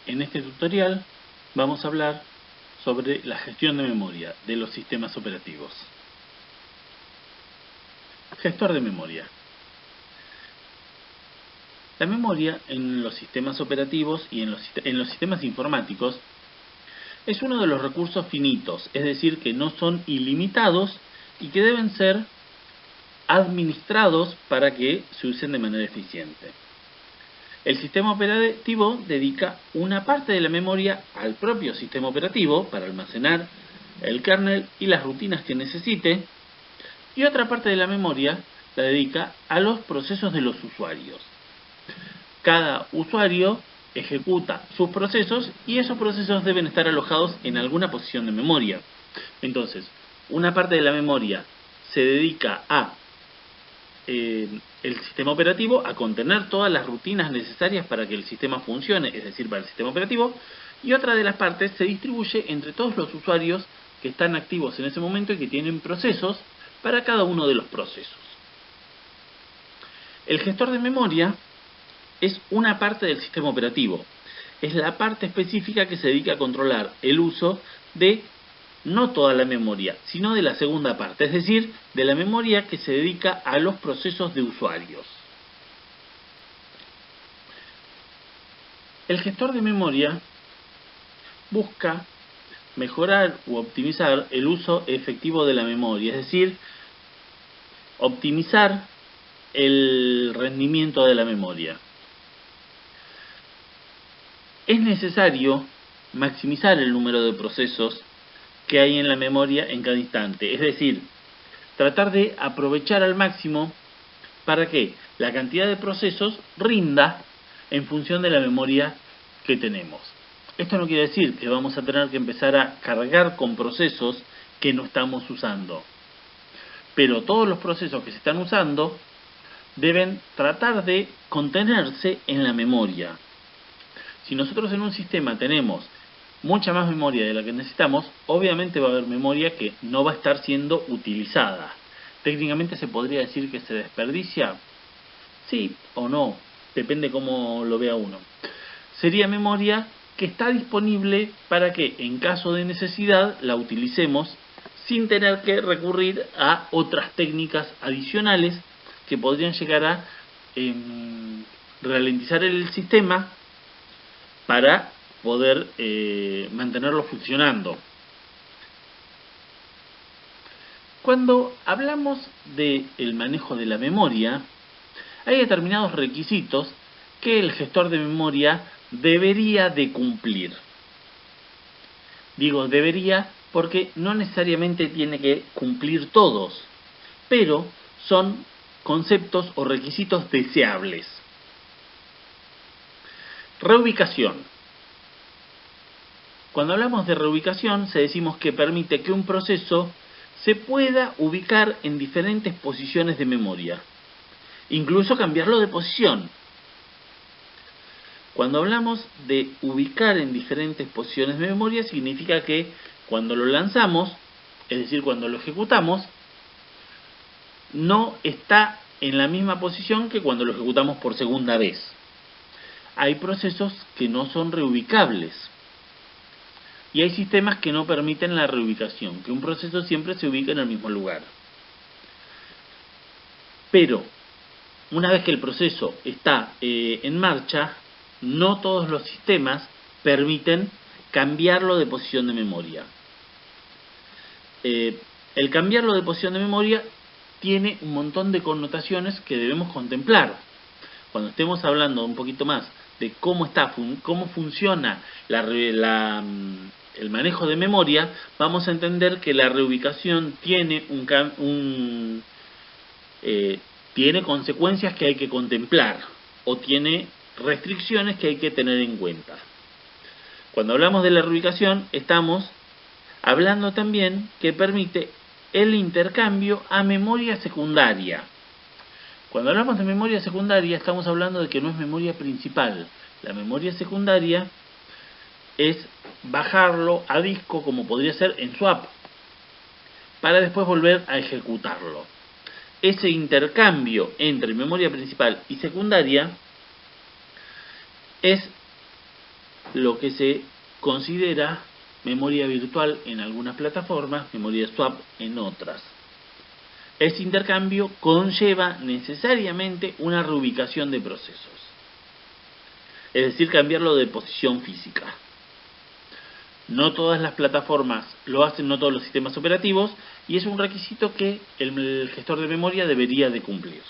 En este tutorial vamos a hablar sobre la gestión de memoria de los sistemas operativos. Gestor de memoria. La memoria en los sistemas operativos y en los sistemas informáticos es uno de los recursos finitos, es decir, que no son ilimitados y que deben ser administrados para que se usen de manera eficiente. El sistema operativo dedica una parte de la memoria al propio sistema operativo para almacenar el kernel y las rutinas que necesite, y otra parte de la memoria la dedica a los procesos de los usuarios. Cada usuario ejecuta sus procesos y esos procesos deben estar alojados en alguna posición de memoria. Entonces, una parte de la memoria se dedica a el sistema operativo, a contener todas las rutinas necesarias para que el sistema funcione, es decir, para el sistema operativo, y otra de las partes se distribuye entre todos los usuarios que están activos en ese momento y que tienen procesos para cada uno de los procesos. El gestor de memoria es una parte del sistema operativo, es la parte específica que se dedica a controlar el uso de no toda la memoria, sino de la segunda parte, es decir, de la memoria que se dedica a los procesos de usuarios. El gestor de memoria busca mejorar u optimizar el uso efectivo de la memoria, es decir, optimizar el rendimiento de la memoria. Es necesario maximizar el número de procesos que hay en la memoria en cada instante, es decir, tratar de aprovechar al máximo para que la cantidad de procesos rinda en función de la memoria que tenemos. Esto no quiere decir que vamos a tener que empezar a cargar con procesos que no estamos usando, pero todos los procesos que se están usando deben tratar de contenerse en la memoria. Si nosotros en un sistema tenemos mucha más memoria de la que necesitamos, obviamente va a haber memoria que no va a estar siendo utilizada. Técnicamente se podría decir que se desperdicia, sí o no, depende cómo lo vea uno. Sería memoria que está disponible para que en caso de necesidad la utilicemos sin tener que recurrir a otras técnicas adicionales que podrían llegar a ralentizar el sistema para poder mantenerlo funcionando. Cuando hablamos del manejo de la memoria, hay determinados requisitos que el gestor de memoria debería de cumplir. Digo debería porque no necesariamente tiene que cumplir todos, pero son conceptos o requisitos deseables. Reubicación. Cuando hablamos de reubicación, decimos que permite que un proceso se pueda ubicar en diferentes posiciones de memoria, incluso cambiarlo de posición. Cuando hablamos de ubicar en diferentes posiciones de memoria, significa que cuando lo lanzamos, es decir, cuando lo ejecutamos, no está en la misma posición que cuando lo ejecutamos por segunda vez. Hay procesos que no son reubicables. Y hay sistemas que no permiten la reubicación, que un proceso siempre se ubica en el mismo lugar. Pero, una vez que el proceso está en marcha, no todos los sistemas permiten cambiarlo de posición de memoria. El cambiarlo de posición de memoria tiene un montón de connotaciones que debemos contemplar. Cuando estemos hablando un poquito más de cómo funciona el manejo de memoria, vamos a entender que la reubicación tiene tiene consecuencias que hay que contemplar o tiene restricciones que hay que tener en cuenta. Cuando hablamos de la reubicación, estamos hablando también que permite el intercambio a memoria secundaria. Cuando hablamos de memoria secundaria, estamos hablando de que no es memoria principal. La memoria secundaria es bajarlo a disco, como podría ser en swap, para después volver a ejecutarlo. Ese intercambio entre memoria principal y secundaria es lo que se considera memoria virtual en algunas plataformas, memoria swap en otras. Ese intercambio conlleva necesariamente una reubicación de procesos, es decir, cambiarlo de posición física. No todas las plataformas lo hacen, no todos los sistemas operativos, y es un requisito que el gestor de memoria debería de cumplir.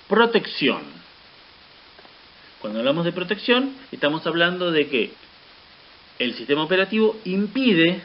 Protección. Cuando hablamos de protección, estamos hablando de que el sistema operativo impide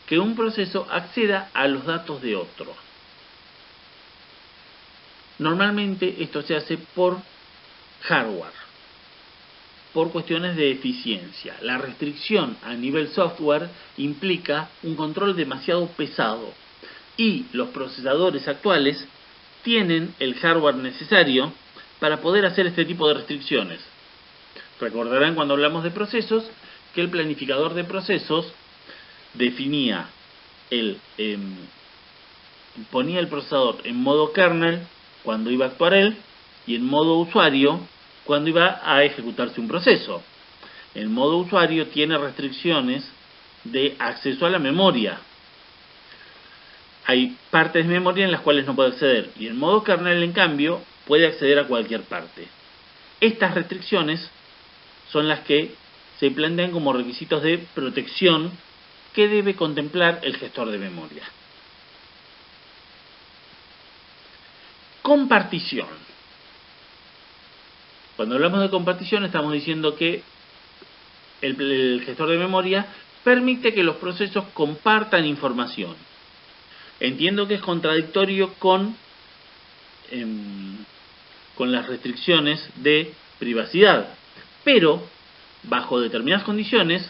que un proceso acceda a los datos de otro. Normalmente esto se hace por hardware, por cuestiones de eficiencia. La restricción a nivel software implica un control demasiado pesado y los procesadores actuales tienen el hardware necesario para poder hacer este tipo de restricciones. Recordarán cuando hablamos de procesos que el planificador de procesos definía ponía el procesador en modo kernel cuando iba a actuar él y en modo usuario cuando iba a ejecutarse un proceso. El modo usuario tiene restricciones de acceso a la memoria. Hay partes de memoria en las cuales no puede acceder y el modo kernel, en cambio, puede acceder a cualquier parte. Estas restricciones son las que se plantean como requisitos de protección que debe contemplar el gestor de memoria. Compartición. Cuando hablamos de compartición estamos diciendo que el gestor de memoria permite que los procesos compartan información. Entiendo que es contradictorio con las restricciones de privacidad, pero bajo determinadas condiciones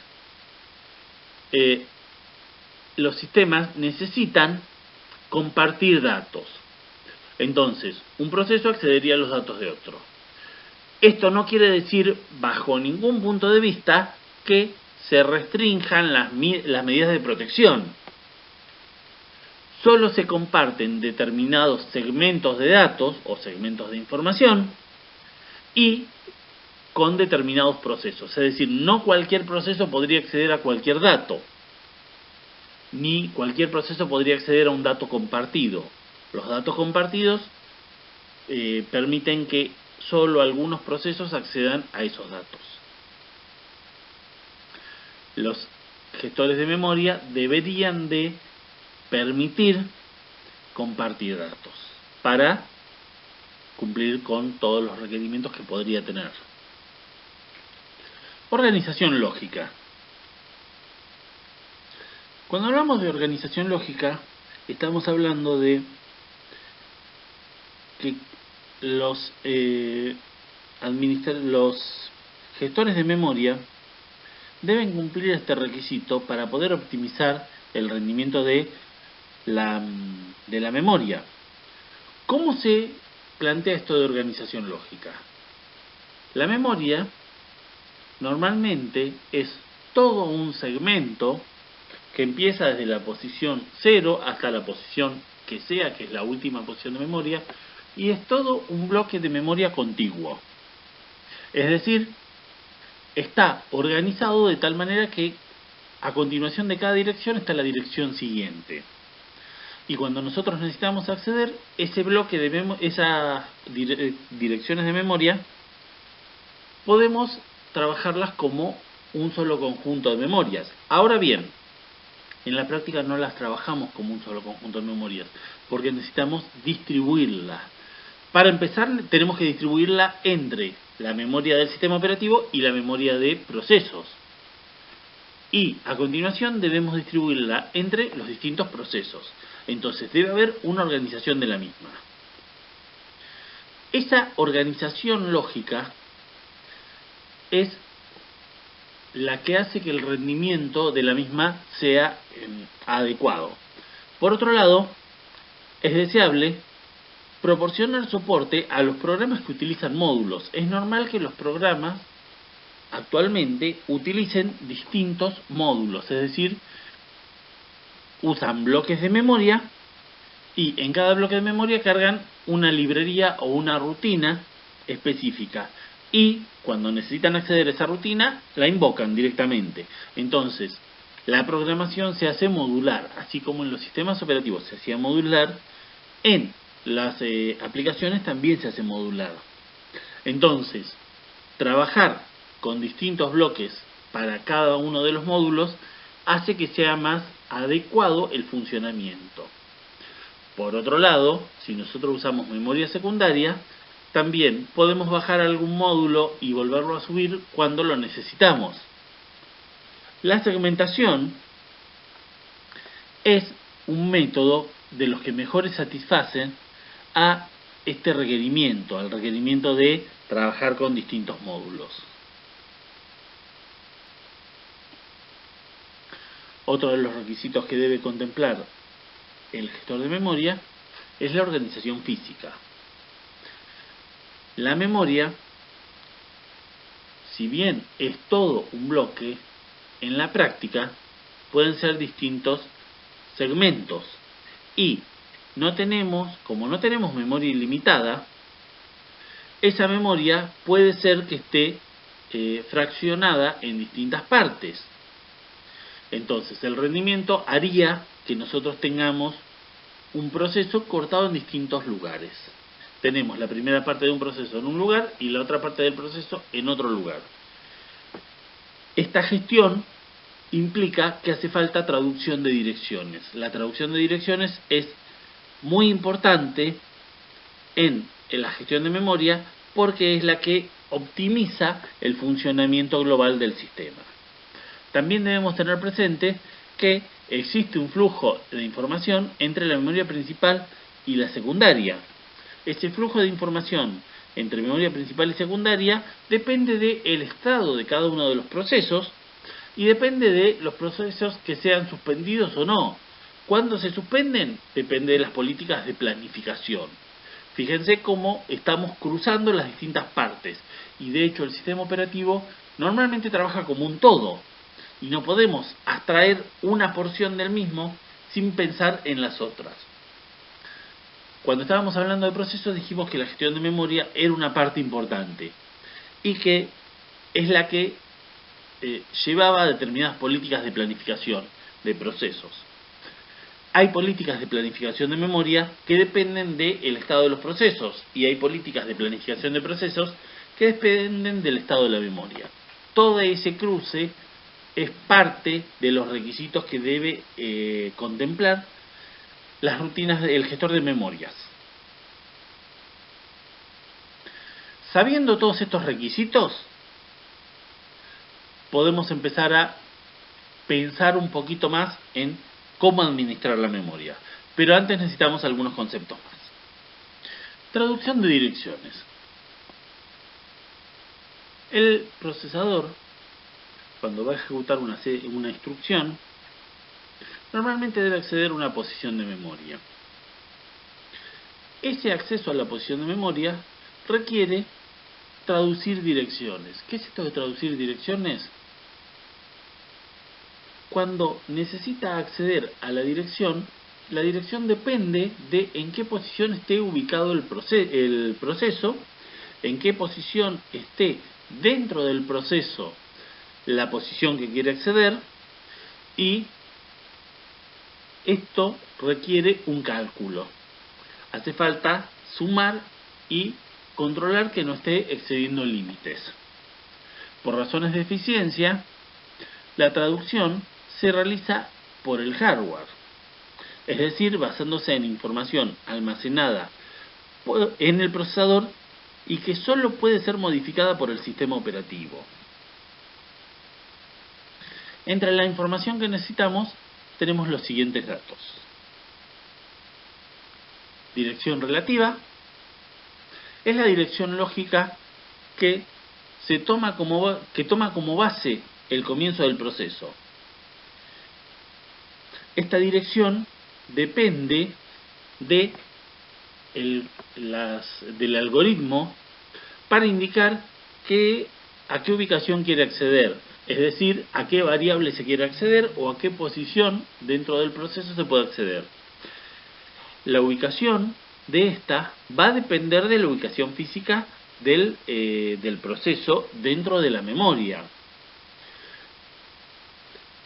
los sistemas necesitan compartir datos. Entonces, un proceso accedería a los datos de otro. Esto no quiere decir, bajo ningún punto de vista, que se restrinjan las medidas de protección. Solo se comparten determinados segmentos de datos o segmentos de información y con determinados procesos. Es decir, no cualquier proceso podría acceder a cualquier dato, ni cualquier proceso podría acceder a un dato compartido. Los datos compartidos permiten que solo algunos procesos accedan a esos datos. Los gestores de memoria deberían de permitir compartir datos para cumplir con todos los requerimientos que podría tener. Organización lógica. Cuando hablamos de organización lógica, estamos hablando de que los gestores de memoria deben cumplir este requisito para poder optimizar el rendimiento de la memoria. ¿Cómo se plantea esto de organización lógica? La memoria normalmente es todo un segmento que empieza desde la posición 0 hasta la posición que sea, que es la última posición de memoria, y es todo un bloque de memoria contiguo. Es decir, está organizado de tal manera que a continuación de cada dirección está la dirección siguiente. Y cuando nosotros necesitamos acceder, ese bloque de esas direcciones de memoria, podemos trabajarlas como un solo conjunto de memorias. Ahora bien, en la práctica no las trabajamos como un solo conjunto de memorias, porque necesitamos distribuirla. Para empezar, tenemos que distribuirla entre la memoria del sistema operativo y la memoria de procesos. Y a continuación debemos distribuirla entre los distintos procesos. Entonces debe haber una organización de la misma. Esa organización lógica es la que hace que el rendimiento de la misma sea adecuado. Por otro lado, es deseable proporcionar soporte a los programas que utilizan módulos. Es normal que los programas actualmente utilicen distintos módulos, es decir, usan bloques de memoria y en cada bloque de memoria cargan una librería o una rutina específica. y cuando necesitan acceder a esa rutina, la invocan directamente. Entonces, la programación se hace modular, así como en los sistemas operativos se hacía modular, en las aplicaciones también se hace modular. Entonces, trabajar con distintos bloques para cada uno de los módulos hace que sea más adecuado el funcionamiento. Por otro lado, si nosotros usamos memoria secundaria, también podemos bajar algún módulo y volverlo a subir cuando lo necesitamos. La segmentación es un método de los que mejor satisfacen a este requerimiento, al requerimiento de trabajar con distintos módulos. Otro de los requisitos que debe contemplar el gestor de memoria es la organización física. La memoria, si bien es todo un bloque, en la práctica pueden ser distintos segmentos y como no tenemos memoria ilimitada, esa memoria puede ser que esté fraccionada en distintas partes. Entonces el rendimiento haría que nosotros tengamos un proceso cortado en distintos lugares. Tenemos la primera parte de un proceso en un lugar y la otra parte del proceso en otro lugar. Esta gestión implica que hace falta traducción de direcciones. La traducción de direcciones es muy importante en la gestión de memoria porque es la que optimiza el funcionamiento global del sistema. También debemos tener presente que existe un flujo de información entre la memoria principal y la secundaria. Ese flujo de información entre memoria principal y secundaria depende del estado de cada uno de los procesos y depende de los procesos que sean suspendidos o no. ¿Cuándo se suspenden? Depende de las políticas de planificación. Fíjense cómo estamos cruzando las distintas partes y de hecho el sistema operativo normalmente trabaja como un todo y no podemos abstraer una porción del mismo sin pensar en las otras. Cuando estábamos hablando de procesos dijimos que la gestión de memoria era una parte importante y que es la que llevaba determinadas políticas de planificación de procesos. Hay políticas de planificación de memoria que dependen del estado de los procesos y hay políticas de planificación de procesos que dependen del estado de la memoria. Todo ese cruce es parte de los requisitos que debe contemplar las rutinas del gestor de memorias. Sabiendo todos estos requisitos, podemos empezar a pensar un poquito más en cómo administrar la memoria. Pero antes necesitamos algunos conceptos más. Traducción de direcciones. El procesador, cuando va a ejecutar una instrucción, normalmente debe acceder a una posición de memoria. Ese acceso a la posición de memoria requiere traducir direcciones. ¿Qué es esto de traducir direcciones? Cuando necesita acceder a la dirección depende de en qué posición esté ubicado el proceso, en qué posición esté dentro del proceso la posición que quiere acceder, y esto requiere un cálculo. Hace falta sumar y controlar que no esté excediendo límites. Por razones de eficiencia, la traducción se realiza por el hardware, es decir, basándose en información almacenada en el procesador y que solo puede ser modificada por el sistema operativo. Entre la información que necesitamos tenemos los siguientes datos. Dirección relativa es la dirección lógica que toma como base el comienzo del proceso. Esta dirección depende del algoritmo para indicar a qué ubicación quiere acceder, es decir, a qué variable se quiere acceder o a qué posición dentro del proceso se puede acceder. La ubicación de esta va a depender de la ubicación física del proceso dentro de la memoria.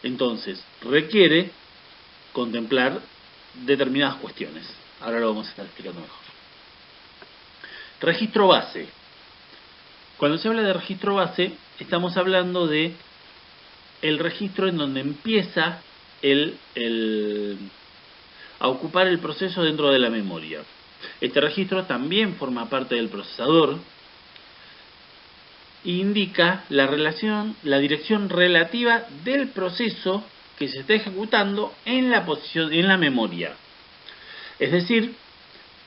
Entonces, requiere contemplar determinadas cuestiones. Ahora lo vamos a estar explicando mejor. Registro base. Cuando se habla de registro base, estamos hablando de el registro en donde empieza a ocupar el proceso dentro de la memoria. Este registro también forma parte del procesador e indica la dirección relativa del proceso que se está ejecutando en la memoria. Es decir,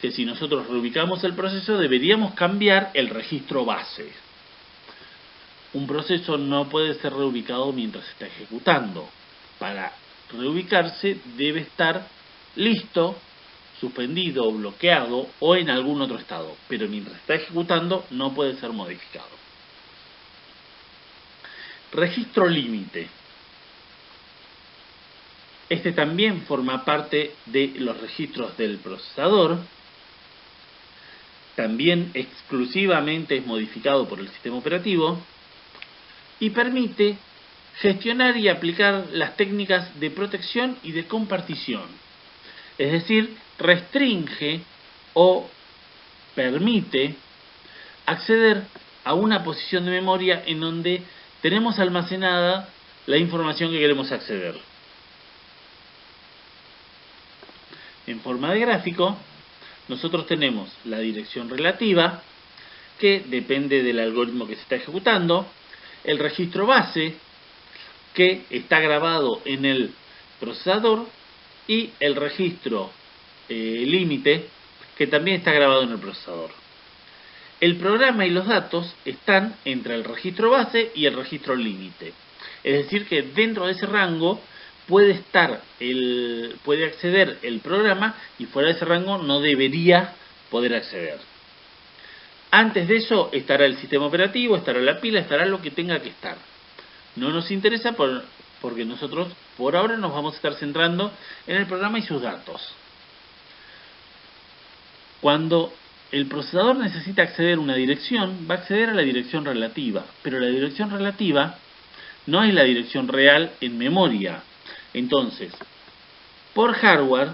que si nosotros reubicamos el proceso, deberíamos cambiar el registro base. Un proceso no puede ser reubicado mientras se está ejecutando. Para reubicarse debe estar listo, suspendido, bloqueado o en algún otro estado, pero mientras está ejecutando no puede ser modificado. Registro límite. Este también forma parte de los registros del procesador. También exclusivamente es modificado por el sistema operativo y permite gestionar y aplicar las técnicas de protección y de compartición. Es decir, restringe o permite acceder a una posición de memoria en donde tenemos almacenada la información que queremos acceder. En forma de gráfico, nosotros tenemos la dirección relativa, que depende del algoritmo que se está ejecutando, el registro base, que está grabado en el procesador, y el registro límite, que también está grabado en el procesador. El programa y los datos están entre el registro base y el registro límite. Es decir, que dentro de ese rango puede acceder el programa y fuera de ese rango no debería poder acceder. Antes de eso estará el sistema operativo, estará la pila, estará lo que tenga que estar. No nos interesa porque nosotros por ahora nos vamos a estar centrando en el programa y sus datos. Cuando el procesador necesita acceder a una dirección, va a acceder a la dirección relativa, pero la dirección relativa no es la dirección real en memoria. Entonces, por hardware,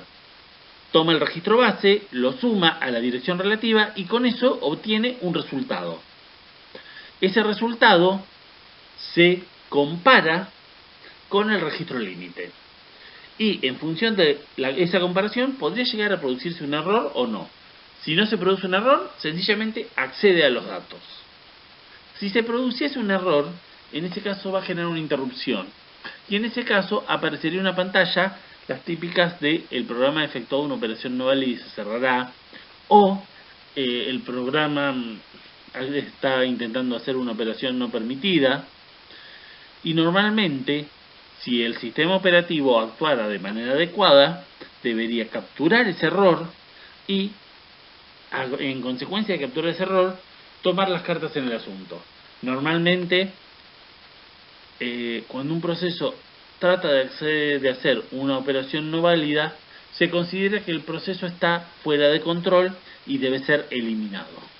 toma el registro base, lo suma a la dirección relativa y con eso obtiene un resultado. Ese resultado se compara con el registro límite. Y en función de esa comparación podría llegar a producirse un error o no. Si no se produce un error, sencillamente accede a los datos. Si se produciese un error, en ese caso va a generar una interrupción. Y en ese caso aparecería una pantalla, las típicas de el programa ha efectuado una operación no válida y se cerrará, o el programa está intentando hacer una operación no permitida. Y normalmente, si el sistema operativo actuara de manera adecuada, debería capturar ese error y, en consecuencia de capturar ese error, tomar las cartas en el asunto. Normalmente, cuando un proceso trata de hacer una operación no válida, se considera que el proceso está fuera de control y debe ser eliminado.